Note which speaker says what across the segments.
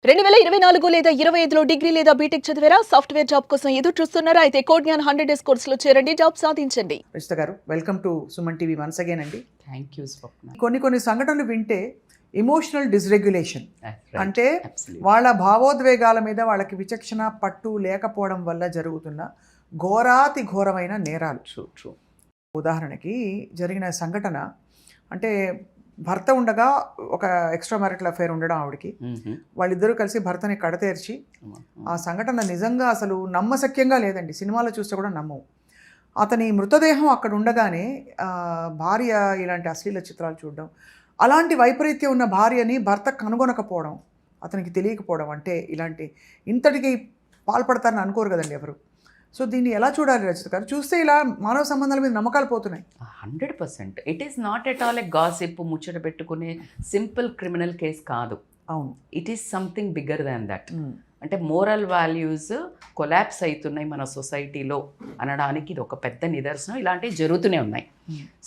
Speaker 1: 2024 లేదా 25లో డిగ్రీ లేదా బీటెక్ చదివారా? సాఫ్ట్వేర్ జాబ్ కోసం ఎదురు చూస్తున్నారా? అయితే కోడ్ జ్ఞాన్ 100 డేస్ కోర్సులో చేరండి, జాబ్ సాధించండి.
Speaker 2: రచిత గారు, welcome to Suman TV once again అండి.
Speaker 3: థ్యాంక్ యూ స్వప్న.
Speaker 2: కొన్ని సంఘటనలు వింటే ఎమోషనల్ డిస్రెగ్యులేషన్ అంటే
Speaker 3: Absolutely.
Speaker 2: వాళ్ళ భావోద్వేగాల మీద వాళ్ళకి విచక్షణ పట్టు లేకపోవడం వల్ల జరుగుతున్న ఘోరాతి ఘోరమైన నేరాలు.
Speaker 3: ట్రూ.
Speaker 2: ఉదాహరణకి జరిగిన సంఘటన అంటే భర్త ఉండగా ఒక ఎక్స్ట్రా మ్యారిటల్ అఫైర్ ఉండడం ఆవిడకి, వాళ్ళిద్దరూ కలిసి భర్తని కడతేర్చి ఆ సంఘటన నిజంగా అసలు నమ్మశక్యంగా లేదండి, సినిమాలో చూస్తే కూడా నమ్మవు. అతని మృతదేహం అక్కడ ఉండగానే భార్య ఇలాంటి అశ్లీల చిత్రాలు చూడడం, అలాంటి వైపరీత్యం ఉన్న భార్యని భర్త కనుగొనకపోవడం, అతనికి తెలియకపోవడం, అంటే ఇలాంటి ఇంతటికి పాల్పడతారని అనుకోరు కదండి ఎవరు. సో దీన్ని ఎలా చూడాలి రచిత గారు? చూస్తే ఇలా మానవ సంబంధాల మీద నమ్మకాలు పోతున్నాయి.
Speaker 3: 100%. It is not at all a gossip, ముచ్చట పెట్టుకునే సింపుల్ క్రిమినల్ కేస్ కాదు.
Speaker 2: అవును,
Speaker 3: it is something bigger than that. అంటే మోరల్ వాల్యూస్ కొలాప్స్ అవుతున్నాయి మన సొసైటీలో అనడానికి ఇది ఒక పెద్ద నిదర్శనం. ఇలాంటివి జరుగుతూనే ఉన్నాయి.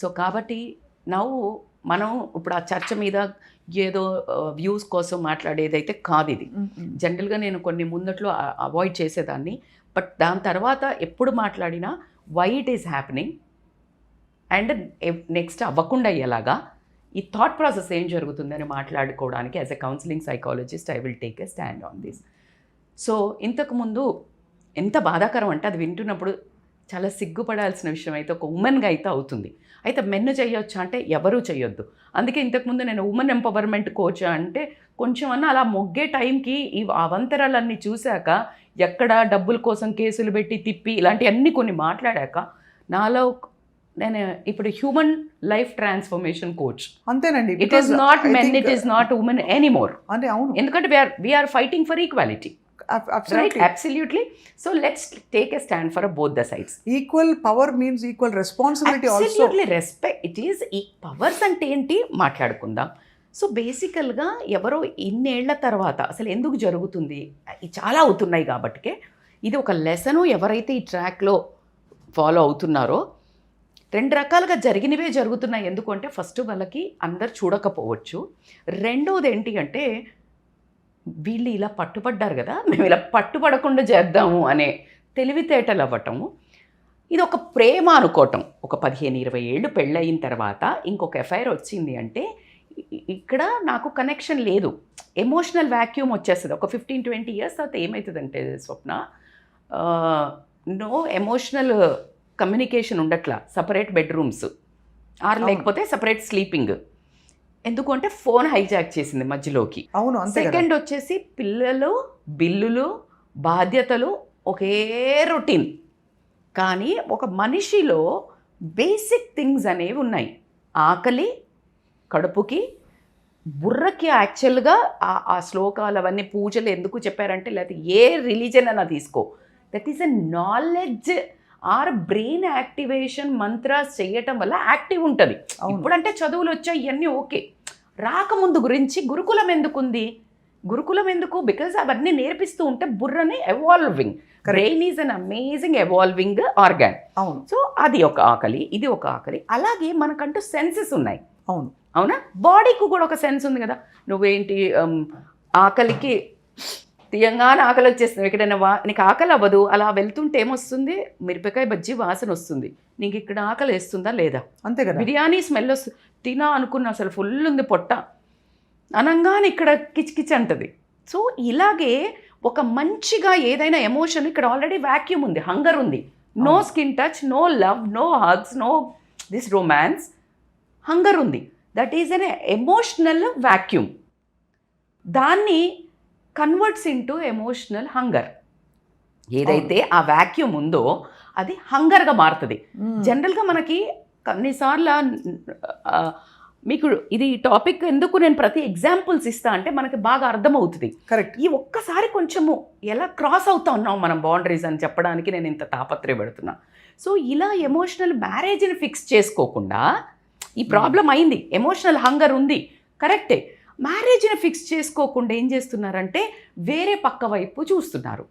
Speaker 3: సో కాబట్టి మనం ఇప్పుడు ఆ చర్చ మీద ఏదో వ్యూస్ కోసం మాట్లాడేదైతే కాదు ఇది. జనరల్గా నేను కొన్ని ముందట్లో అవాయిడ్ చేసేదాన్ని, బట్ దాని తర్వాత ఎప్పుడు మాట్లాడినా why it is happening and next అవ్వకుండా అయ్యేలాగా ఈ థాట్ ప్రాసెస్ ఏం జరుగుతుందని మాట్లాడుకోవడానికి as a counselling psychologist I will take a stand on this. So ఇంతకుముందు ఎంత బాధాకరం అంటే అది వింటున్నప్పుడు చాలా సిగ్గుపడాల్సిన విషయం అయితే ఒక ఉమెన్గా అయితే అవుతుంది. అయితే మెన్ను చేయొచ్చా అంటే ఎవరూ చేయొద్దు. అందుకే ఇంతకుముందు నేను ఉమెన్ ఎంపవర్మెంట్ కోచ్ అంటే కొంచెం అన్నా అలా మొగ్గే టైంకి ఈ అవంతరాలన్నీ చూశాక, ఎక్కడ డబ్బుల కోసం కేసులు పెట్టి తిప్పి ఇలాంటివన్నీ కొన్ని మాట్లాడాక నాలో నేను ఇప్పుడు హ్యూమన్ లైఫ్ ట్రాన్స్ఫర్మేషన్ కోచ్.
Speaker 2: అంతేనండి.
Speaker 3: It is not men, it is not women anymore.
Speaker 2: అంటే అవును,
Speaker 3: ఎందుకంటే we're fighting for equality. Right, absolutely. So let's take a stand for both the sides.
Speaker 2: Equal power means equal responsibility also.
Speaker 3: Absolutely, respect. It is powers అంటే ఏంటి మాట్లాడుకుందాం. So బేసికల్గా ఎవరో ఇన్నేళ్ల తర్వాత అసలు ఎందుకు జరుగుతుంది, చాలా అవుతున్నాయి కాబట్టికే ఇది ఒక లెసను. ఎవరైతే ఈ ట్రాక్లో ఫాలో అవుతున్నారో రెండు రకాలుగా జరిగినవే జరుగుతున్నాయి. ఎందుకంటే ఫస్ట్ వాళ్ళకి అందరు చూడకపోవచ్చు, రెండవది ఏంటి అంటే వీళ్ళు ఇలా పట్టుపడ్డారు కదా, మేము ఇలా పట్టుపడకుండా చేద్దాము అనే తెలివితేటలు అవ్వటము. ఇది ఒక ప్రేమ అనుకోవటం. ఒక 15-20 ఏళ్ళు పెళ్ళయిన తర్వాత ఇంకొక ఎఫ్ఐఆర్ వచ్చింది అంటే ఇక్కడ నాకు కనెక్షన్ లేదు, ఎమోషనల్ వ్యాక్యూమ్ వచ్చేస్తుంది. ఒక 15-20 ఇయర్స్ తర్వాత ఏమవుతుందంటే స్వప్న, నో ఎమోషనల్ కమ్యూనికేషన్ ఉండట్లా. సపరేట్ బెడ్రూమ్స్ లేకపోతే సపరేట్ స్లీపింగ్. ఎందుకంటే ఫోన్ హైజాక్ చేసింది మధ్యలోకి.
Speaker 2: అవును.
Speaker 3: సెకండ్ వచ్చేసి పిల్లలు, బిల్లులు, బాధ్యతలు, ఒకే రొటీన్. కానీ ఒక మనిషిలో బేసిక్ థింగ్స్ అనేవి ఉన్నాయి. ఆకలి, కడుపుకి, బుర్రకి. యాక్చువల్గా ఆ శ్లోకాలు అవన్నీ పూజలు ఎందుకు చెప్పారంటే, లేకపోతే ఏ రిలీజన్ అన్నా తీసుకో, that is a knowledge or brain activation. Mantras చేయటం వల్ల యాక్టివ్ ఉంటుంది. ఇప్పుడంటే చదువులు వచ్చాయి ఇవన్నీ ఓకే, రాకముందు గురించి గురుకులం ఎందుకుంది? గురుకులం ఎందుకు? బికాజ్ అవన్నీ నేర్పిస్తూ ఉంటే బుర్రని evolving. Brain is an amazing evolving organ.
Speaker 2: అవును.
Speaker 3: సో అది ఒక ఆకలి, ఇది ఒక ఆకలి. అలాగే మనకంటూ సెన్సెస్ ఉన్నాయి.
Speaker 2: అవును.
Speaker 3: అవునా? బాడీకి కూడా ఒక సెన్స్ ఉంది కదా. నువ్వేంటి ఆకలికి తీయంగానే ఆకలి వచ్చేస్తుంది. ఎక్కడైనా నీకు ఆకలి అవ్వదు, అలా వెళ్తుంటే ఏమొస్తుంది, మిరపకాయ బజ్జీ వాసన వస్తుంది. నీకు ఇక్కడ ఆకలి వేస్తుందా లేదా?
Speaker 2: అంతే కదా.
Speaker 3: బిర్యానీ స్మెల్ వస్తుంది, తినా అనుకున్న అసలు ఫుల్ ఉంది పొట్ట అనంగానే ఇక్కడ కిచకిచ అంటది. సో ఇలాగే ఒక మంచిగా ఏదైనా ఎమోషన్ ఇక్కడ ఆల్రెడీ వ్యాక్యూమ్ ఉంది, హంగర్ ఉంది. No skin touch, no love, no hugs, no this romance. Hunger ఉంది. That is an emotional vacuum. దాన్ని కన్వర్ట్స్ ఇంటూ ఎమోషనల్ హంగర్. ఏదైతే ఆ వ్యాక్యూమ్ ఉందో అది హంగర్గా మారుతుంది. జనరల్గా మనకి కొన్నిసార్లు మీకు ఇది టాపిక్ ఎందుకు నేను ప్రతి ఎగ్జాంపుల్స్ ఇస్తా అంటే మనకి బాగా అర్థమవుతుంది.
Speaker 2: కరెక్ట్.
Speaker 3: ఈ ఒక్కసారి కొంచెము ఎలా క్రాస్ అవుతా ఉన్నాం మనం బౌండరీస్ అని చెప్పడానికి నేను ఇంత తాపత్రయపడుతున్నా. సో ఇలా ఎమోషనల్ మ్యారేజ్ని ఫిక్స్ చేసుకోకుండా ఈ ప్రాబ్లం అయింది, ఎమోషనల్ హంగర్ ఉంది, కరెక్టే. మ్యారేజ్ని ఫిక్స్ చేసుకోకుండా ఏం చేస్తున్నారంటే వేరే పక్క వైపు చూస్తున్నారు.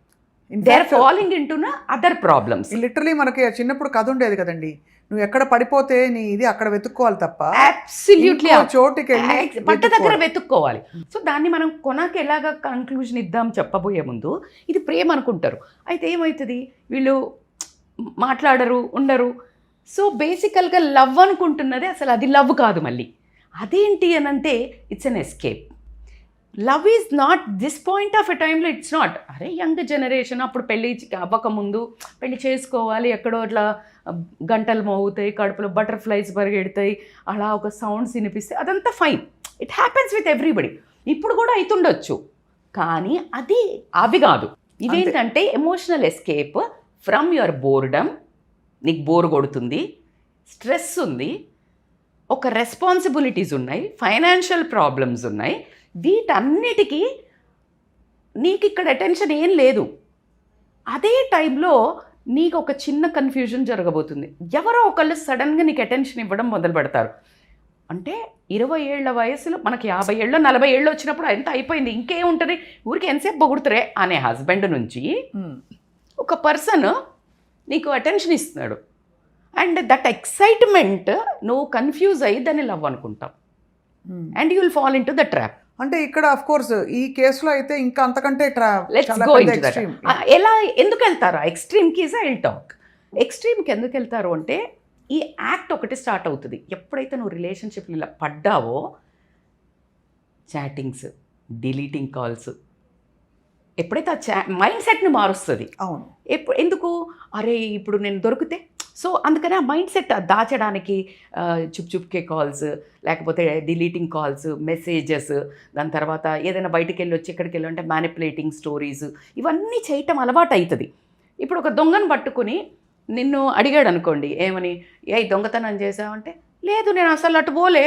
Speaker 3: They are following into other problems.
Speaker 2: Literally మనకి చిన్నప్పుడు కథ ఉండేది కదండి, నువ్వు ఎక్కడ పడిపోతే నీ ఇది అక్కడ వెతుక్కోవాలి తప్ప
Speaker 3: అబ్సల్యూట్లీ
Speaker 2: ఇంకో చోటుకి వెళ్ళి
Speaker 3: పట్ట దగ్గర
Speaker 2: వెతుక్కోవాలి.
Speaker 3: వెతుక్కోవాలి. సో దాన్ని మనం కొనకి ఎలాగ కన్క్లూజన్ ఇద్దాం చెప్పబోయే ముందు ఇది ప్రేమ అనుకుంటారు. అయితే ఏమవుతుంది, వీళ్ళు మాట్లాడరు, ఉండరు. సో బేసికల్గా లవ్ అనుకుంటున్నది అసలు అది లవ్ కాదు. మళ్ళీ అదేంటి అని అంటే it's an escape. Love is not this point of a టైంలో ఇట్స్ నాట్ అరే యంగ్ జనరేషన్ అప్పుడు పెళ్ళి అవ్వకముందు పెళ్ళి చేసుకోవాలి, ఎక్కడో అట్లా గంటలు మోగుతాయి, కడుపులో బటర్ఫ్లైస్ పరిగెడతాయి, అలా ఒక సౌండ్స్ వినిపిస్తాయి, అదంతా fine. It happens with everybody. ఇప్పుడు కూడా అవుతుండొచ్చు, కానీ అది అవి కాదు. ఇవేంటంటే emotional escape from your boredom. నీకు బోర్ కొడుతుంది, స్ట్రెస్ ఉంది, ఒక రెస్పాన్సిబిలిటీస్ ఉన్నాయి, ఫైనాన్షియల్ ప్రాబ్లమ్స్ ఉన్నాయి, వీటన్నిటికీ నీకు ఇక్కడ అటెన్షన్ ఏం లేదు. అదే టైంలో నీకు ఒక చిన్న కన్ఫ్యూజన్ జరగబోతుంది. ఎవరో ఒకళ్ళు సడన్గా నీకు అటెన్షన్ ఇవ్వడం మొదలు పెడతారు. అంటే 20 ఏళ్ల వయసులో మనకి 50 ఏళ్ళు 40 ఏళ్ళు వచ్చినప్పుడు ఎంత అయిపోయింది, ఇంకేముంటుంది, ఊరికి ఎంతసేపు పొగుడుతురే అనే హస్బెండ్ నుంచి ఒక పర్సన్ నీకు అటెన్షన్ ఇస్తున్నాడు. అండ్ దట్ ఎక్సైట్మెంట్ నువ్వు కన్ఫ్యూజ్ అయ్యి దాన్ని లవ్ అనుకుంటావు. And you will fall in to the trap.
Speaker 2: అంటే ఇక్కడ ఆఫ్ కోర్స్ ఈ కేసులో అయితే ఇంకా అంతకంటే
Speaker 3: లెట్స్ గో ఇంటు దట్. ఎలా ఎందుకు వెళ్తారు ఎక్స్ట్రీమ్కి? Is I will talk. ఎక్స్ట్రీమ్కి ఎందుకు వెళ్తారు అంటే ఈ యాక్ట్ ఒకటి స్టార్ట్ అవుతుంది. ఎప్పుడైతే నువ్వు రిలేషన్షిప్లో ఇలా పడ్డావో, చాటింగ్స్, డిలీటింగ్ కాల్స్, ఎప్పుడైతే ఆ మైండ్ సెట్ని మారుస్తుంది.
Speaker 2: అవును.
Speaker 3: ఎందుకు అరే ఇప్పుడు నేను దొరికితే, సో అందుకని ఆ మైండ్ సెట్ దాచడానికి చుప్కే కాల్స్, లేకపోతే డిలీటింగ్ కాల్స్, మెసేజెస్, దాని తర్వాత ఏదైనా బయటికి వెళ్ళి వచ్చి ఎక్కడికి వెళ్ళి అంటే మ్యానిపులేటింగ్ స్టోరీస్, ఇవన్నీ చేయటం అలవాటు అవుతుంది. ఇప్పుడు ఒక దొంగను పట్టుకుని నిన్ను అడిగాడు అనుకోండి, ఏమని, ఏ దొంగతనం చేసావంటే లేదు నేను అసలు అటు పోలే.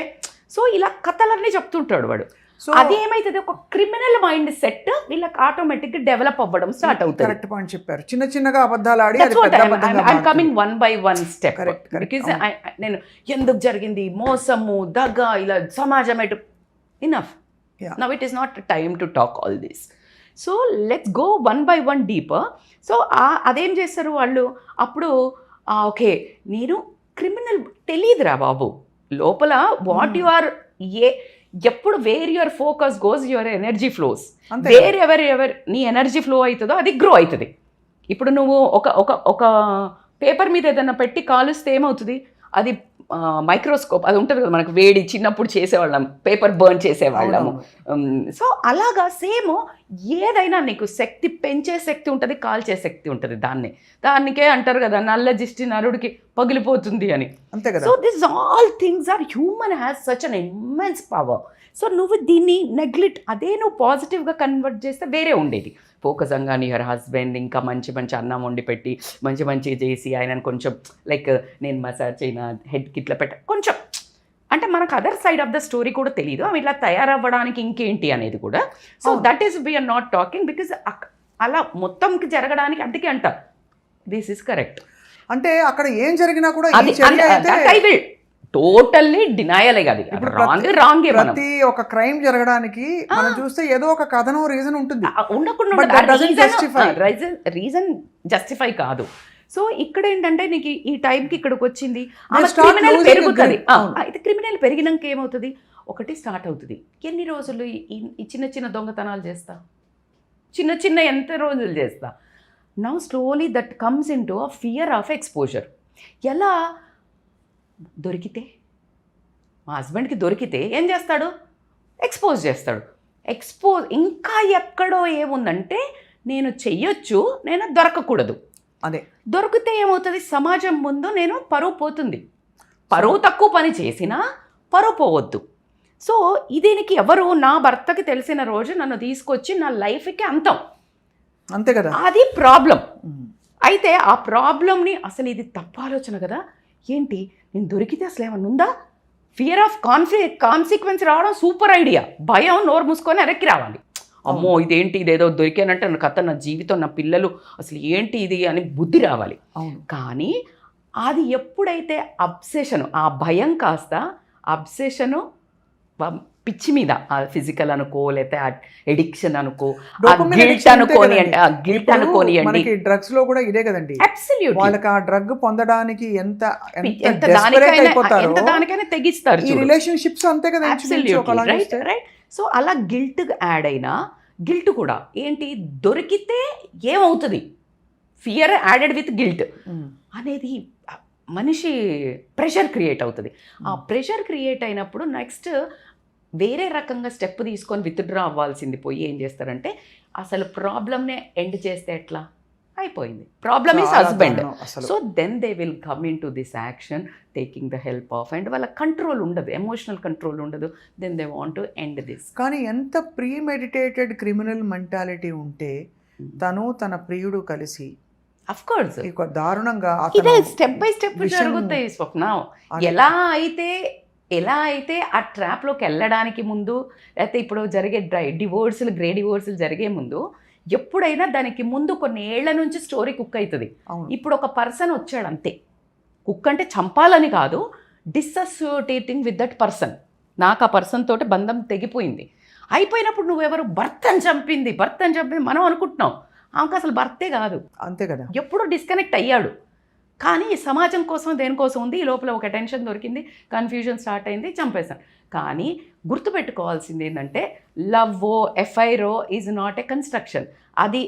Speaker 3: సో ఇలా కథలన్నీ చెప్తుంటాడు వాడు.
Speaker 2: సో
Speaker 3: అది ఏమైతుంది, ఒక క్రిమినల్ మైండ్ సెట్ వీళ్ళకి ఆటోమేటిక్గా డెవలప్ అవ్వడం స్టార్ట్ అవుతుంది.
Speaker 2: కరెక్ట్ పాయింట్ చెప్పారు. చిన్న చిన్నగా అబద్ధాలు ఆడి
Speaker 3: coming one by one step. Because నేను ఎందుకు జరిగింది, మోసము, దగ్గ, ఇలా సమాజం ఎటు, enough. Now it is not time to talk all this. So let's go one by one deeper. So అదేం చేస్తారు వాళ్ళు అప్పుడు, ఓకే నేను క్రిమినల్ తెలియదురా బాబు లోపల వాట్ యు ఆర్, ఎప్పుడు where your focus goes your energy flows. Wherever నీ ఎనర్జీ ఫ్లో అవుతుందో అది గ్రో అవుతుంది. ఇప్పుడు నువ్వు ఒక పేపర్ మీద ఏదైనా పెట్టి కాలుస్తే ఏమవుతుంది, అది మైక్రోస్కోప్ అది ఉంటుంది కదా, మనకు వేడి చిన్నప్పుడు చేసేవాళ్ళం, పేపర్ బర్న్ చేసేవాళ్ళము. సో అలాగా సేమ్ ఏదైనా నీకు శక్తి పెంచే శక్తి ఉంటుంది, కాల్చే శక్తి ఉంటుంది. దానికే అంటారు కదా నల్ల దిష్టి నరుడికి పగిలిపోతుంది అని. So this all things are human has such an immense power. So నువ్వు దీన్ని నెగ్లెక్ట్, అదే నువ్వు పాజిటివ్గా కన్వర్ట్ చేస్తే వేరే ఉండేది. ఫోకస్ అంగాని యువర్ హస్బెండ్ ఇంకా మంచి అన్నం వండి పెట్టి మంచిగా చేసి ఆయనను కొంచెం లైక్ నేను మసాజ్ అయినా హెడ్కి ఇట్లా కొంచెం అంటే మనకు other side of the story కూడా తెలియదు, అవి ఇట్లా తయారవ్వడానికి ఇంకేంటి అనేది కూడా. So that is we're not talking because అలా మొత్తంకి జరగడానికి అందుకే అంట దిస్ ఇస్ కరెక్ట్.
Speaker 2: అంటే అక్కడ ఏం జరిగినా కూడా
Speaker 3: టోటల్లీ డినయలే కాదు, రాంగే.
Speaker 2: ప్రతి ఒక క్రైమ్ జరగడానికి మనం చూస్తే ఏదో ఒక కథనం రీజన్ ఉంటుంది,
Speaker 3: రీజన్ జస్టిఫై కాదు. సో ఇక్కడ ఏంటంటే నీకు ఈ టైంకి ఇక్కడికి వచ్చింది పెరుగుతుంది. అయితే క్రిమినల్ పెరిగినాక ఏమవుతుంది, ఒకటి స్టార్ట్ అవుతుంది. ఎన్ని రోజులు ఈ చిన్న దొంగతనాలు చేస్తా, చిన్న ఎంత రోజులు చేస్తా. Now slowly that comes in to a fear of exposure. ఎలా దొరికితే, మా హస్బెండ్కి దొరికితే ఏం చేస్తాడు, ఎక్స్పోజ్ చేస్తాడు. ఇంకా ఎక్కడో ఏముందంటే నేను చెయ్యొచ్చు, నేను దొరకకూడదు.
Speaker 2: అదే
Speaker 3: దొరికితే ఏమవుతుంది, సమాజం ముందు నేను పరువు పోతుంది. పరువు తక్కువ పని చేసినా పరువు పోవద్దు. సో దీనికి ఎవరు, నా భర్తకి తెలిసిన రోజు నన్ను తీసుకొచ్చి నా లైఫ్కి అంతం,
Speaker 2: అంతే కదా,
Speaker 3: అది ప్రాబ్లం. అయితే ఆ ప్రాబ్లంని అసలు ఇది తప్పు ఆలోచన కదా, ఏంటి నేను దొరికితే అసలు ఏమన్నా ఉందా, ఫియర్ ఆఫ్ కాన్సిక్వెన్స్ రావడం సూపర్ ఐడియా. భయం నోరు మూసుకొని ఎరక్కి రావాలి. అమ్మో ఇదేంటి, ఇదేదో దొరికానంటే నా కథ, నా జీవితం, నా పిల్లలు, అసలు ఏంటి ఇది అని బుద్ధి రావాలి. కానీ అది ఎప్పుడైతే అబ్సెషను, ఆ భయం కాస్త అబ్సెషను పిచ్చి మీద ఆ ఫిజికల్ అనుకో లేకపోతే ఎడిక్షన్ అనుకో
Speaker 2: Dopamine
Speaker 3: గిల్ట్
Speaker 2: addiction
Speaker 3: అనుకోని
Speaker 2: అంతే
Speaker 3: అంటే ఆ గిల్ట్
Speaker 2: ఇప్పుడు
Speaker 3: అనుకోనియండి
Speaker 2: మనకి డ్రగ్స్ లో కూడా ఇదే కదండి,
Speaker 3: అబ్సల్యూట్లీ
Speaker 2: వాళ్ళకి ఆ డ్రగ్ పొందడానికి ఎంత
Speaker 3: ఎంత
Speaker 2: desperate అయిపోతారో
Speaker 3: ఎంత దానికైనా తెగిస్తారు
Speaker 2: ఈ రిలేషన్షిప్స్ అంతే కదా ఇంచుమించు ఒకలా
Speaker 3: రైట్
Speaker 2: చూస్తే.
Speaker 3: రైట్. సో అలా గిల్ట్ యాడ్ అయినా గిల్ట్ కూడా ఏంటి దొరికితే ఏమవుతుంది, ఫియర్ యాడెడ్ విత్ గిల్ట్
Speaker 2: ఉమ్.
Speaker 3: అనేది మనిషి ప్రెషర్ క్రియేట్ అవుతుంది. ఆ ప్రెషర్ క్రియేట్ అయినప్పుడు నెక్స్ట్ వేరే రకంగా స్టెప్ తీసుకొని విత్డ్రా అవ్వాల్సింది పోయి ఏం చేస్తారంటే అసలు ప్రాబ్లమ్నే ఎండ్ చేస్తే ఎట్లా అయిపోయింది, ప్రాబ్లమ్ ఈజ్
Speaker 2: చాలా
Speaker 3: హస్బెండ్.
Speaker 2: దారుణం అసలు.
Speaker 3: So then they will come into this action taking the help of and వాళ్ళ కంట్రోల్ ఉండదు, ఎమోషనల్ కంట్రోల్ ఉండదు. Then they want to end this.
Speaker 2: కానీ ఎంత ప్రీ మెడిటేటెడ్ క్రిమినల్ మెంటాలిటీ ఉంటే తను తన ప్రియుడు కలిసి
Speaker 3: అఫ్ కోర్స్
Speaker 2: ఇక దారుణంగా
Speaker 3: ఇదే
Speaker 2: అతను
Speaker 3: స్టెప్ బై స్టెప్
Speaker 2: విషయం-
Speaker 3: జరుగుతాయి స్వప్న.
Speaker 2: అది-
Speaker 3: ఎలా అయితే ఆ ట్రాప్లోకి వెళ్ళడానికి ముందు లేకపోతే ఇప్పుడు జరిగే డివోర్సులు గ్రే డివోర్సులు జరిగే ముందు ఎప్పుడైనా దానికి ముందు కొన్ని ఏళ్ల నుంచి స్టోరీ కుక్ అవుతుంది.
Speaker 2: అవును.
Speaker 3: ఇప్పుడు ఒక పర్సన్ వచ్చాడు అంతే, కుక్ అంటే చంపాలని కాదు, డిస్అసోసియేటింగ్ విత్ దట్ పర్సన్. నాకు ఆ పర్సన్ తోటి బంధం తెగిపోయింది. అయిపోయినప్పుడు నువ్వెవరు భర్తను చంపింది మనం అనుకుంటున్నాం, ఆమెకు అసలు భర్తే కాదు,
Speaker 2: అంతే కదా.
Speaker 3: ఎప్పుడో డిస్కనెక్ట్ అయ్యాడు. కానీ సమాజం కోసం దేనికోసం ఉంది, ఈ లోపల ఒక టెన్షన్ దొరికింది, కన్ఫ్యూజన్ స్టార్ట్ అయింది, చంపేశాను. కానీ గుర్తుపెట్టుకోవాల్సింది ఏంటంటే లవ్వో ఎఫ్ఐఆర్ఓ ఈజ్ నాట్ ఏ కన్స్ట్రక్షన్. అది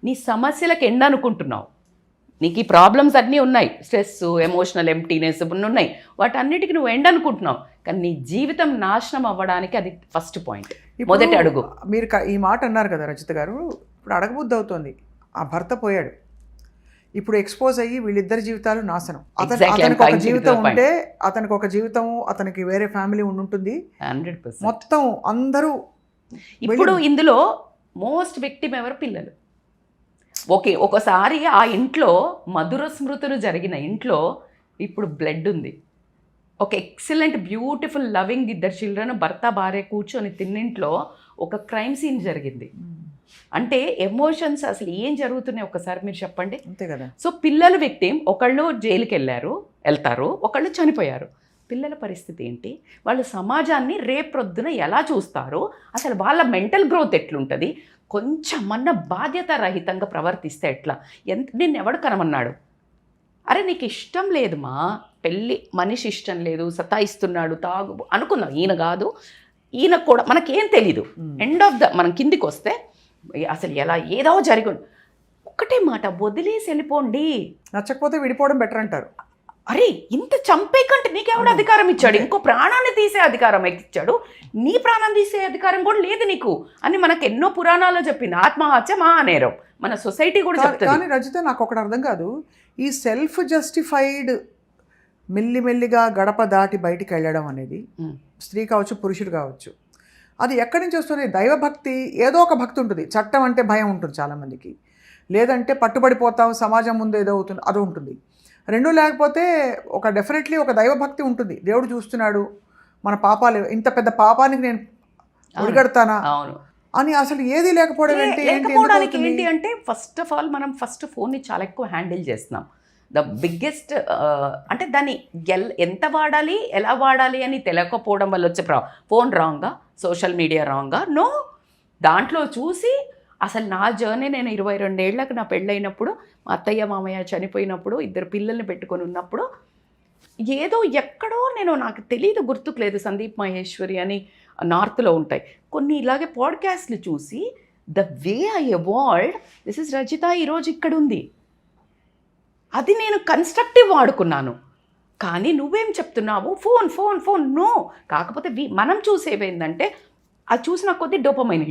Speaker 3: నీ సమస్యలకు ఎండ్ అనుకుంటున్నావు, నీకు ఈ ప్రాబ్లమ్స్ అన్నీ ఉన్నాయి, స్ట్రెస్ ఎమోషనల్ ఎంప్టీనెస్ ఉన్నాయి, వాటన్నిటికీ నువ్వు ఎండ్ అనుకుంటున్నావు. కానీ నీ జీవితం నాశనం అవ్వడానికి అది ఫస్ట్ పాయింట్, మొదటి అడుగు.
Speaker 2: మీరు ఈ మాట అన్నారు కదా రచిత గారు, ఇప్పుడు అడగబుద్ధి అవుతుంది. ఆ భర్త పోయాడు, ఇప్పుడు ఎక్స్పోజ్ అయ్యి వీళ్ళిద్దరి జీవితాలు నాశనం. అతనికి ఒక జీవితం ఉంటే అతనికి ఒక జీవితం, అతనికి వేరే ఫ్యామిలీ ఉంటుంది,
Speaker 3: 100%.
Speaker 2: మొత్తం అందరూ.
Speaker 3: ఇప్పుడు ఇందులో మోస్ట్ విక్టిమ్ ఎవరు? పిల్లలు. ఓకే, ఒకసారి ఆ ఇంట్లో మధుర స్మృతులు జరిగిన ఇంట్లో ఇప్పుడు బ్లడ్ ఉంది, ఒక ఎక్సలెంట్ బ్యూటిఫుల్ లవింగ్ ఇద్దరు చిల్డ్రన్ భర్త భార్య కూర్చొని తిన్నింట్లో ఒక క్రైమ్ సీన్ జరిగింది. అంటే ఎమోషన్స్ అసలు ఏం జరుగుతున్నాయి ఒకసారి మీరు చెప్పండి.
Speaker 2: అంతే కదా.
Speaker 3: సో పిల్లలు విక్టిమ్, ఒకళ్ళు జైలుకి వెళ్తారు, ఒకళ్ళు చనిపోయారు. పిల్లల పరిస్థితి ఏంటి? వాళ్ళు సమాజాన్ని రేపొద్దున ఎలా చూస్తారు, అసలు వాళ్ళ మెంటల్ గ్రోత్ ఎట్లుంటుంది, కొంచెమన్నా బాధ్యత రహితంగా ప్రవర్తిస్తే ఎట్లా? నిన్ను ఎవడు కనమన్నాడు? అరే నీకు ఇష్టం లేదు మా పెళ్ళి, మనిషి ఇష్టం లేదు, సతాయిస్తున్నాడు, తాగు అనుకుందాం, ఈయన కాదు, ఈయన కూడా మనకేం తెలీదు. ఎండ్ ఆఫ్ మనం కిందికి వస్తే అసలు ఎలా ఏదో జరిగి ఒక్కటే మాట, వదిలేసి వెళ్ళిపోండి,
Speaker 2: నచ్చకపోతే విడిపోవడం బెటర్ అంటారు.
Speaker 3: అరే ఇంత చంపే కంటే నీకెవడు అధికారం ఇచ్చాడు? ఇంకో ప్రాణాన్ని తీసే అధికారం ఇచ్చాడు, నీ ప్రాణం తీసే అధికారం కూడా లేదు నీకు అని మనకు ఎన్నో పురాణాల్లో చెప్పింది. ఆత్మహత్య మహా నేరం, మన సొసైటీ కూడా చెప్తుంది.
Speaker 2: కానీ రజిత నాకు ఒకటి అర్థం కాదు, ఈ సెల్ఫ్ జస్టిఫైడ్ మెల్లిమెల్లిగా గడప దాటి బయటికి వెళ్ళడం అనేది స్త్రీ కావచ్చు పురుషుడు కావచ్చు, అది ఎక్కడి నుంచి వస్తుంది? దైవభక్తి, ఏదో ఒక భక్తి ఉంటుంది. చట్టం అంటే భయం ఉంటుంది చాలామందికి, లేదంటే పట్టుబడిపోతాం సమాజం ముందు ఏదో అవుతుంది అది ఉంటుంది. రెండూ లేకపోతే ఒక డెఫినెట్లీ ఒక దైవభక్తి ఉంటుంది, దేవుడు చూస్తున్నాడు మన పాపాలు, ఇంత పెద్ద పాపానికి నేను ఒడిగడతానా అని అసలు ఏది లేకపోవడం
Speaker 3: లేకపోవడానికి ఏంటి అంటే ఫస్ట్ ఆఫ్ ఆల్ మనం ఫోన్ని చాలా ఎక్కువ హ్యాండిల్ చేస్తున్నాం. ద బిగ్గెస్ట్ అంటే దాన్ని ఎంత వాడాలి ఎలా వాడాలి అని తెలియకపోవడం వల్ల వచ్చే ఫోన్ రాంగా, సోషల్ మీడియా రాంగా, నో. దాంట్లో చూసి అసలు నా జర్నీ, నేను 22 ఏళ్ళకి నా పెళ్ళైనప్పుడు మా అత్తయ్య మామయ్య చనిపోయినప్పుడు 2 పిల్లల్ని పెట్టుకొని ఉన్నప్పుడు ఏదో ఎక్కడో నాకు తెలియదు, గుర్తుకు లేదు, సందీప్ మహేశ్వరి అని నార్త్లో ఉంటాయి కొన్ని ఇలాగే పాడ్కాస్ట్లు చూసి the way I evolved, this is Rajitha ఈరోజు ఇక్కడ ఉంది. అది నేను కన్స్ట్రక్టివ్ వాడుకున్నాను. కానీ నువ్వేం చెప్తున్నావు? Phone phone phone no. కాకపోతే మనం చూసేవేందంటే అది చూసిన కొద్దీ డోపమైన్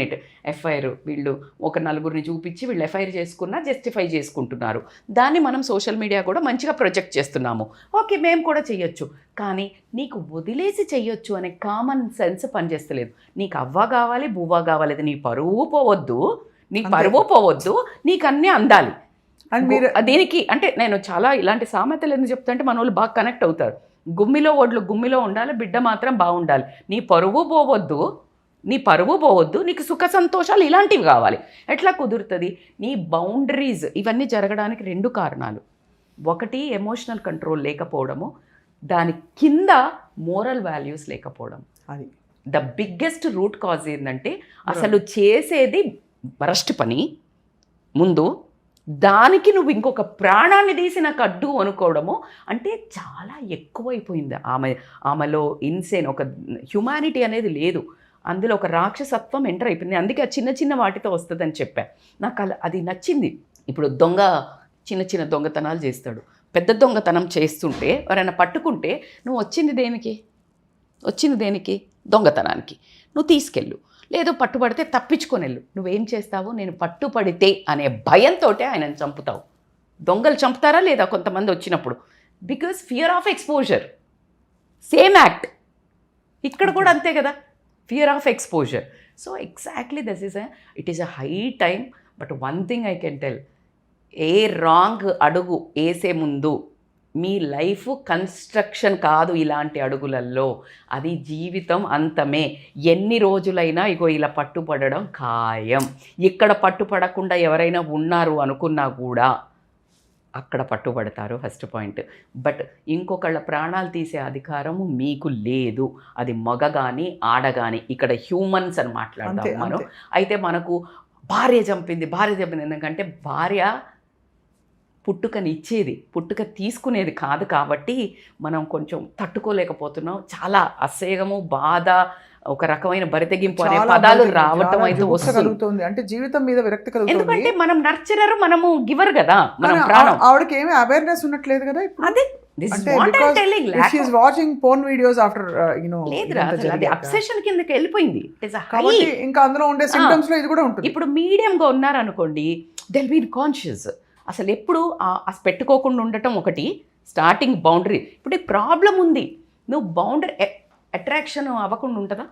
Speaker 3: హిట్. ఎఫ్ఐఆర్ వీళ్ళు ఒక నలుగురిని చూపించి వీళ్ళు ఎఫ్ఐఆర్ చేసుకున్నా జస్టిఫై చేసుకుంటున్నారు. దాన్ని మనం సోషల్ మీడియా కూడా మంచిగా ప్రొజెక్ట్ చేస్తున్నాము. ఓకే మేము కూడా చెయ్యొచ్చు, కానీ నీకు వదిలేసి చెయ్యొచ్చు అనే కామన్ సెన్స్ పనిచేస్తలేదు. నీకు అవ్వ కావాలి, బువ్వ కావాలి, నీ పరువు పోవద్దు, నీకు అన్నీ అందాలి.
Speaker 2: అండ్ మీరు
Speaker 3: దీనికి అంటే నేను చాలా ఇలాంటి సామెతలు ఎందుకు చెప్తా అంటే మన వాళ్ళు బాగా కనెక్ట్ అవుతారు. గుమ్మిలో ఒడ్లు గుమ్మిలో ఉండాలి, బిడ్డ మాత్రం బాగుండాలి, నీ పరువు పోవద్దు, నీకు సుఖ సంతోషాలు ఇలాంటివి కావాలి. ఎట్లా కుదురుతుంది? నీ బౌండరీస్ ఇవన్నీ జరగడానికి 2 కారణాలు. ఒకటి ఎమోషనల్ కంట్రోల్ లేకపోవడము, దాని కింద మోరల్ వాల్యూస్ లేకపోవడం.
Speaker 2: అది
Speaker 3: ద బిగ్గెస్ట్ రూట్ కాజ్ ఏంటంటే అసలు చేసేది వరస్ట్ పని ముందు, దానికి నువ్వు ఇంకొక ప్రాణాన్ని తీసి నాకు అడ్డు అనుకోవడము అంటే చాలా ఎక్కువైపోయింది. ఆమెలో ఇన్సేన్ ఒక హ్యుమానిటీ అనేది లేదు, అందులో ఒక రాక్షసత్వం ఎంటర్ అయిపోయింది. అందుకే ఆ చిన్న చిన్న వాటితో వస్తుందని చెప్పా. నాకు అది నచ్చింది. ఇప్పుడు చిన్న చిన్న దొంగతనాలు చేస్తాడు, పెద్ద దొంగతనం చేస్తుంటే ఎవరైనా పట్టుకుంటే నువ్వు వచ్చింది దేనికి? దొంగతనానికి. నువ్వు తీసుకెళ్ళు, లేదు పట్టుబడితే తప్పించుకొని వెళ్ళు. నువ్వేం చేస్తావు? నేను పట్టుపడితే అనే భయంతో ఆయనను చంపుతావు. దొంగలు చంపుతారా లేదా కొంతమంది వచ్చినప్పుడు? Because fear of exposure. Same act ఇక్కడ కూడా అంతే కదా, fear of exposure. So exactly it is a high time. But one thing I can tell, A wrong అడుగు వేసే ముందు మీ లైఫ్ కన్స్ట్రక్షన్ కాదు ఇలాంటి అడుగులలో, అది జీవితం అంతమే. ఎన్ని రోజులైనా ఇలా పట్టుపడడం ఖాయం. ఇక్కడ పట్టుపడకుండా ఎవరైనా ఉన్నారు అనుకున్నా కూడా అక్కడ పట్టుబడతారు, ఫస్ట్ పాయింట్. బట్ ఇంకొకళ్ళ ప్రాణాలు తీసే అధికారము మీకు లేదు, అది మగ కానీ ఆడ కానీ. ఇక్కడ హ్యూమన్స్ అని మాట్లాడతాం మనం. అయితే మనకు భార్య చంపింది ఎందుకంటే భార్య పుట్టుక తీసుకునేది కాదు కాబట్టి మనం కొంచెం తట్టుకోలేకపోతున్నాం. చాలా అసహ్యము, బాధ, ఒక రకమైన బరితెగింపు అనే పదాలు రావటం అయితే వస్తుంది.
Speaker 2: అంటే జీవితం మీద విరక్తి కలుగుతుంది.
Speaker 3: ఎందుకంటే మనం నర్చరర్, మనము గివర్ కదా, మనం ప్రాణం.
Speaker 2: ఆవిడకి ఏమీ అవేర్నెస్ ఉన్నట్లేదు కదా
Speaker 3: అదే
Speaker 2: వాచింగ్ పోర్న్ వీడియోస్ ఆఫ్టర్
Speaker 3: అది అబ్సెషన్ కిందకి వెళ్ళిపోయింది.
Speaker 2: ఇంకా అందులో ఉండే సింప్టమ్స్ లో ఇది కూడా ఉంటుంది.
Speaker 3: ఇప్పుడు మీడియంగా ఉన్నారనుకోండి, దెల్ బీ కాన్షియస్. అసలు ఎప్పుడు పెట్టుకోకుండా ఉండటం ఒకటి, స్టార్టింగ్ బౌండరీ. ఇప్పుడు ఈ ప్రాబ్లం ఉంది, నువ్వు బౌండరీ అట్రాక్షన్ అవ్వకుండా ఉంటుందా?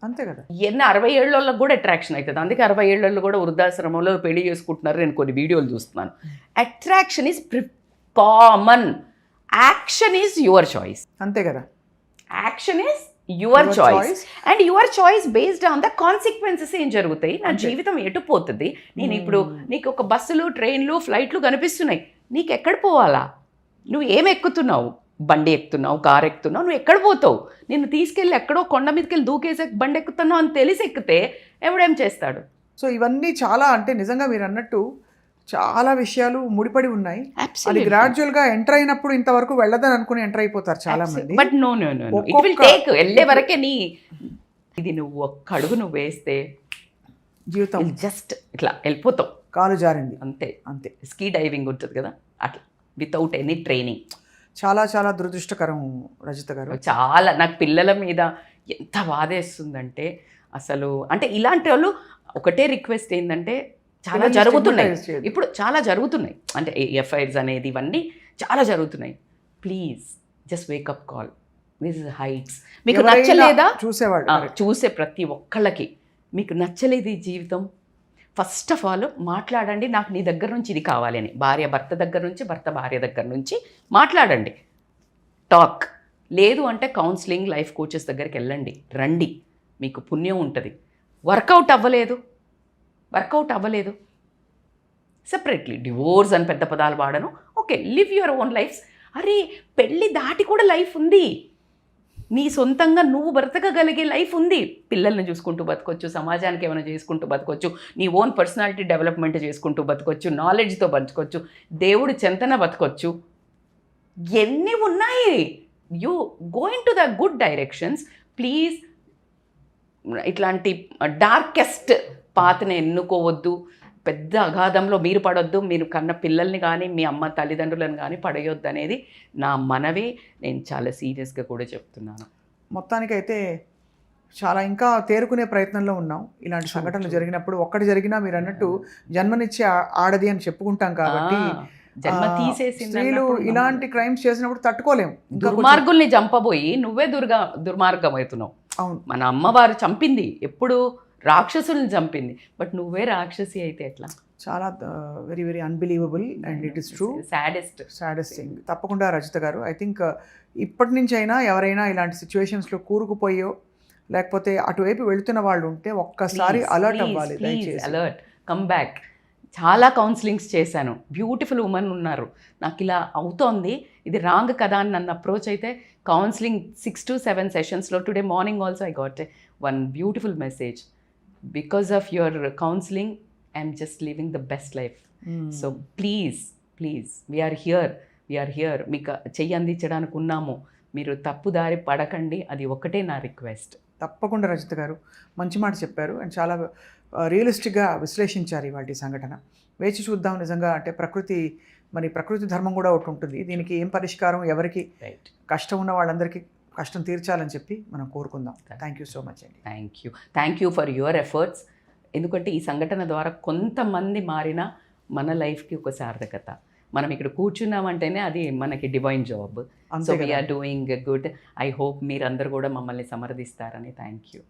Speaker 2: అంతే కదా.
Speaker 3: 60 ఏళ్ళలో కూడా అట్రాక్షన్ అవుతుంది. అందుకే 60 ఏళ్ళలో కూడా వృద్ధాశ్రమంలో పెళ్లి చేసుకుంటున్నారు. నేను కొన్ని వీడియోలు చూస్తున్నాను. Attraction is common, action is your choice.
Speaker 2: అంతే కదా.
Speaker 3: Action is your choice and your choice based on the consequences. ఏం జరుగుతాయి, నా జీవితం ఎటు పోతుంది? నేను ఇప్పుడు నీకు ఒక బస్సులు, ట్రైన్లు, ఫ్లైట్లు కనిపిస్తున్నాయి, నీకు ఎక్కడ పోవాలా? నువ్వు ఏం ఎక్కుతున్నావు? బండి ఎక్కుతున్నావు, కారు ఎక్కుతున్నావు, నువ్వు ఎక్కడ పోతావు? నిన్ను తీసుకెళ్ళి ఎక్కడో కొండ మీదకి వెళ్ళి దూకేసే బండి ఎక్కుతున్నావు అని తెలిసి ఎక్కితే ఎవడేం చేస్తాడు?
Speaker 2: సో ఇవన్నీ చాలా, అంటే నిజంగా మీరు అన్నట్టు చాలా విషయాలు ముడిపడి ఉన్నాయి. అది గ్రాడ్యువల్ గా ఎంటర్ అయినప్పుడు ఇంతవరకు వెళ్ళదని అనుకుని ఎంటర్ అయిపోతారు చాలా మంది.
Speaker 3: But no it will take, వెళ్ళే వరకే ఇది నువ్వు ఒక్క అడుగు నువ్వు వేస్తే
Speaker 2: జీవితం
Speaker 3: జస్ట్ ఇట్లా వెళ్ళిపోతావు.
Speaker 2: కాలు జారింది
Speaker 3: అంతే. స్కీ డైవింగ్ ఉంటుంది కదా అట్లా, వితౌట్ ఎనీ ట్రైనింగ్.
Speaker 2: చాలా చాలా దురదృష్టకరం రజిత గారు.
Speaker 3: చాలా నాకు పిల్లల మీద ఎంత బాధేస్తుందంటే అసలు. అంటే ఇలాంటి వాళ్ళు ఒకటే రిక్వెస్ట్ ఏంటంటే, చాలా జరుగుతున్నాయి ఇప్పుడు, చాలా జరుగుతున్నాయి. అంటే ఎఫ్ఐఆర్స్ అనేది ఇవన్నీ చాలా జరుగుతున్నాయి. Please just wake up call, this is heights. మీకు నచ్చలేదా? చూసే ప్రతి ఒక్కళ్ళకి మీకు నచ్చలేదు ఈ జీవితం, ఫస్ట్ ఆఫ్ ఆల్ మాట్లాడండి. నాకు నీ దగ్గర నుంచి ఇది కావాలి అని. భార్య భర్త దగ్గర నుంచి, భర్త భార్య దగ్గర నుంచి మాట్లాడండి. టాక్. లేదు అంటే కౌన్సిలింగ్, లైఫ్ కోచెస్ దగ్గరికి వెళ్ళండి, రండి, మీకు పుణ్యం ఉంటుంది. వర్కౌట్ అవ్వలేదు సెపరేట్లీ, డివోర్స్ అని పెద్ద పదాలు వాడను. Okay, live your own lifes. అరే పెళ్ళి దాటి కూడా లైఫ్ ఉంది, నీ సొంతంగా నువ్వు బ్రతకగలిగే లైఫ్ ఉంది. పిల్లల్ని చూసుకుంటూ బతకొచ్చు, సమాజానికి ఏమైనా చేసుకుంటూ బతకొచ్చు, నీ ఓన్ పర్సనాలిటీ డెవలప్మెంట్ చేసుకుంటూ బతకొచ్చు, నాలెడ్జ్తో బతకొచ్చు, దేవుడి చెంతన బతకొచ్చు. ఎన్ని ఉన్నాయి. You going to the good directions. Please ఇట్లాంటి డార్కెస్ట్ పాత్ని ఎన్నుకోవద్దు. పెద్ద అగాధంలో మీరు పడొద్దు, మీరు కన్న పిల్లల్ని కానీ మీ అమ్మ తల్లిదండ్రులను కానీ పడేయొద్దు అనేది నా మనవి. నేను చాలా సీరియస్గా కూడా చెప్తున్నాను.
Speaker 2: మొత్తానికైతే చాలా ఇంకా తేరుకునే ప్రయత్నంలో ఉన్నాం. ఇలాంటి సంఘటనలు జరిగినప్పుడు ఒక్కటి జరిగినా మీరు అన్నట్టు జన్మనిచ్చే ఆడది అని చెప్పుకుంటాం కాబట్టి,
Speaker 3: జన్మ తీసేసి
Speaker 2: స్త్రీలు ఇలాంటి క్రైమ్స్ చేసినప్పుడు తట్టుకోలేము.
Speaker 3: దుర్మార్గుల్ని చంపబోయి నువ్వే దుర్మార్గం అవుతున్నావు.
Speaker 2: అవును,
Speaker 3: మన అమ్మవారు చంపింది ఎప్పుడు రాక్షసుల్ని చంపింది, బట్ నువ్వే రాక్షసి అయితే ఎట్లా?
Speaker 2: చాలా very very unbelievable and it is true. Saddest thing. తప్పకుండా రజిత గారు, ఐ థింక్ ఇప్పటి నుంచి అయినా ఎవరైనా ఇలాంటి సిచ్యువేషన్స్లో కూరుకుపోయో లేకపోతే అటువైపు వెళుతున్న వాళ్ళు ఉంటే ఒక్కసారి అలర్ట్ అవ్వాలి. దయచేసి
Speaker 3: అలర్ట్, కమ్ బ్యాక్. చాలా కౌన్సిలింగ్స్ చేశాను, బ్యూటిఫుల్ ఉమెన్ ఉన్నారు. నాకు ఇలా అవుతోంది, ఇది రాంగ్ కదా అని నన్ను అప్రోచ్ అయితే కౌన్సిలింగ్ 6 to 7 సెషన్స్లో today morning also I got one beautiful message. Because of your counselling I'm just living the best life. So please we are here మీకు చెయ్యి అందించడానికి ఉన్నాము. మీరు తప్పుదారి పడకండి, అది ఒకటే నా రిక్వెస్ట్.
Speaker 2: తప్పకుండా రజిత గారు మంచి మాట చెప్పారు అండ్ చాలా రియలిస్టిక్గా విశ్లేషించారు ఇవాళ సంఘటన. వేచి చూద్దాం నిజంగా. అంటే ప్రకృతి ధర్మం కూడా ఒకటి ఉంటుంది. దీనికి ఏం పరిష్కారం, ఎవరికి
Speaker 3: రైట్.
Speaker 2: కష్టం ఉన్న వాళ్ళందరికీ కష్టం తీర్చాలని చెప్పి మనం కోరుకుందాం. థ్యాంక్ యూ సో మచ్ అండి.
Speaker 3: Thank you for your efforts. ఎందుకంటే ఈ సంఘటన ద్వారా కొంతమంది మారిన మన లైఫ్కి ఒక సార్థకత. మనం ఇక్కడ కూర్చున్నామంటేనే అది మనకి divine job. So we're doing good. I hope మీరందరూ కూడా మమ్మల్ని సమర్థిస్తారని. Thank you.